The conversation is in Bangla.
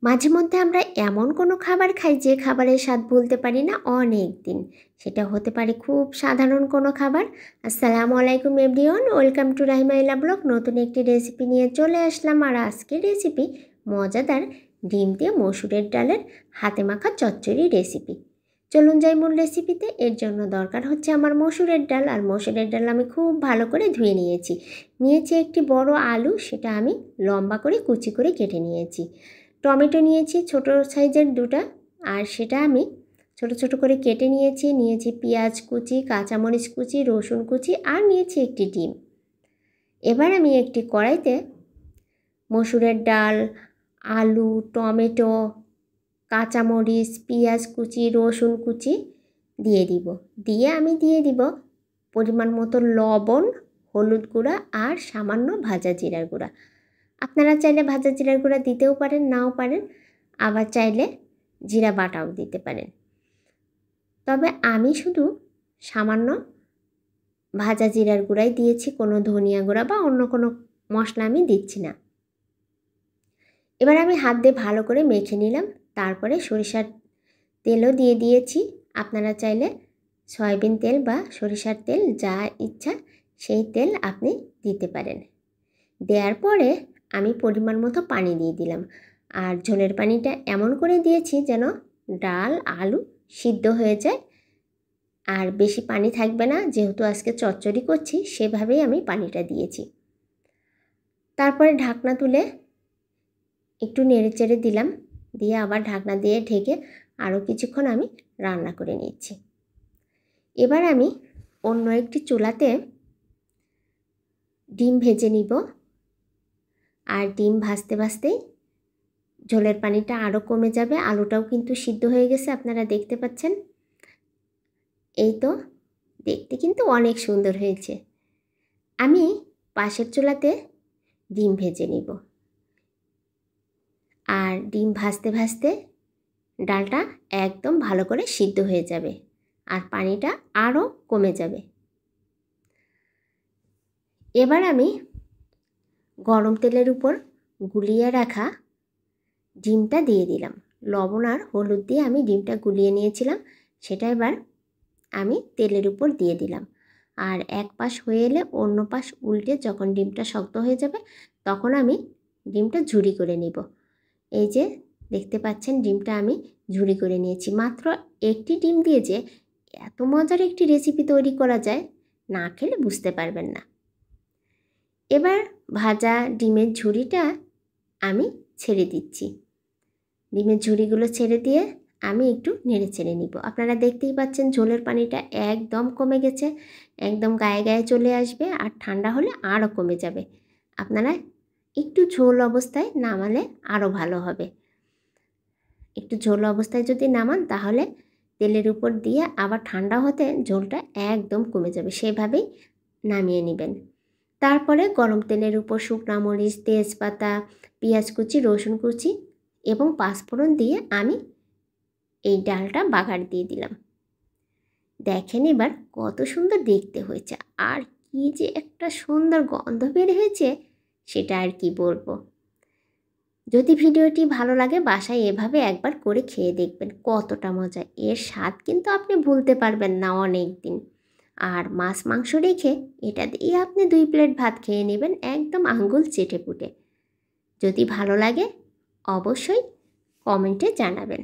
মাঝে মধ্যে আমরা এমন কোনো খাবার খাই যে খাবারের স্বাদ ভুলতে পারি না অনেক দিন। সেটা হতে পারে খুব সাধারণ কোনো খাবার। আসসালামু আলাইকুম এভরিওয়ান, ওয়েলকাম টু রাহিমাইলা ব্লগ। নতুন একটি রেসিপি নিয়ে চলে আসলাম। আর আজকের রেসিপি মজাদার ডিম দিয়ে মসুরের ডালের হাতে মাখা চচ্চড়ি রেসিপি। চলুন যাই মূল রেসিপিতে। এর জন্য দরকার হচ্ছে আমার মসুরের ডাল। আর মসুরের ডাল আমি খুব ভালো করে ধুয়ে নিয়েছি একটি বড় আলু, সেটা আমি লম্বা করে কুচি করে কেটে নিয়েছি। টমেটো নিয়েছি ছোট সাইজের দুটো, আর সেটা আমি ছোট ছোট করে কেটে নিয়েছি পেঁয়াজ কুচি, কাঁচামরিচ কুচি, রসুন কুচি, আর নিয়েছি একটি ডিম। এবার আমি একটি কড়াইতে মসুরের ডাল, আলু, টমেটো, কাঁচামরিচ, পেঁয়াজ কুচি, রসুন কুচি দিয়ে দিব পরিমাণ মতো লবণ, হলুদ গুঁড়া আর সামান্য ভাজা জিরার গুঁড়া। আপনারা চাইলে ভাজা জিরার গুঁড়া দিতেও পারেন, নাও পারেন, আবার চাইলে জিরা বাটাও দিতে পারেন। তবে আমি শুধু সামান্য ভাজা জিরার গুঁড়াই দিয়েছি, কোনো ধনিয়া গুঁড়া বা অন্য কোনো মশলা আমি দিচ্ছি না। এবার আমি হাত দিয়ে ভালো করে মেখে নিলাম। তারপরে সরিষার তেলও দিয়ে দিয়েছি। আপনারা চাইলে সয়াবিন তেল বা সরিষার তেল, যা ইচ্ছা সেই তেল আপনি দিতে পারেন। দেওয়ার পরে আমি পরিমাণ মতো পানি দিয়ে দিলাম। আর ঝোলের পানিটা এমন করে দিয়েছি যেন ডাল আলু সিদ্ধ হয়ে যায়, আর বেশি পানি থাকবে না। যেহেতু আজকে চচ্চড়ি করছি, সেভাবেই আমি পানিটা দিয়েছি। তারপরে ঢাকনা তুলে একটু নেড়েচেড়ে দিলাম, দিয়ে আবার ঢাকনা দিয়ে ঢেকে আরও কিছুক্ষণ আমি রান্না করে নিচ্ছি। এবার আমি অন্য একটি চুলাতে ডিম ভেজে নিব। আর ডিম ভাজতে ভাজতেই ঝোলের পানিটা আরও কমে যাবে। আলুটাও কিন্তু সিদ্ধ হয়ে গেছে, আপনারা দেখতে পাচ্ছেন। এই তো, দেখতে কিন্তু অনেক সুন্দর হয়েছে। আমি পাশের চুলাতে ডিম ভেজে নিব। আর ডিম ভাজতে ভাজতে ডালটা একদম ভালো করে সিদ্ধ হয়ে যাবে আর পানিটা আরও কমে যাবে। এবার আমি গরম তেলের উপর গুলিয়ে রাখা ডিমটা দিয়ে দিলাম। লবণ আর হলুদ দিয়ে আমি ডিমটা গুলিয়ে নিয়েছিলাম, সেটা এবার আমি তেলের উপর দিয়ে দিলাম। আর এক পাশ হয়ে এলে অন্য পাশ উল্টে যখন ডিমটা শক্ত হয়ে যাবে, তখন আমি ডিমটা ঝুরি করে নিব। এই যে দেখতে পাচ্ছেন, ডিমটা আমি ঝুরি করে নিয়েছি। মাত্র একটি ডিম দিয়ে যে এত মজার একটি রেসিপি তৈরি করা যায়, না খেলে বুঝতে পারবেন না। এবার ভাজা ডিমের ঝুরিটা আমি ছেড়ে দিচ্ছি। ডিমের ঝুরিগুলো ছেড়ে দিয়ে আমি একটু নেড়ে ছেড়ে নিব। আপনারা দেখতেই পাচ্ছেন ঝোলের পানিটা একদম কমে গেছে, একদম গায়ে গায়ে চলে আসবে, আর ঠান্ডা হলে আরও কমে যাবে। আপনারা একটু ঝোল অবস্থায় নামালে আরও ভালো হবে। একটু ঝোল অবস্থায় যদি নামান, তাহলে তেলের উপর দিয়ে আবার ঠান্ডা হতে ঝোলটা একদম কমে যাবে। সেভাবেই নামিয়ে নেবেন। তারপরে গরম তেলের উপর শুকনো মরিচ, তেজপাতা, পেঁয়াজ কুচি, রসুন কুচি এবং পাঁচফোড়ন দিয়ে আমি এই ডালটা বাগার দিয়ে দিলাম। দেখেন এবার কত সুন্দর দেখতে হয়েছে, আর কি যে একটা সুন্দর গন্ধ বের হয়েছে, সেটা আর কি বলবো। যদি ভিডিওটি ভালো লাগে, বাসায় এভাবে একবার করে খেয়ে দেখবেন, কতটা মজা। এর স্বাদ কিন্তু আপনি ভুলতে পারবেন না অনেক দিন। আর মাছ মাংস রেখে এটা দিয়ে আপনি 2 প্লেট ভাত খেয়ে নেবেন একদম আঙ্গুল চেটে পুটে। যদি ভালো লাগে অবশ্যই কমেন্টে জানাবেন।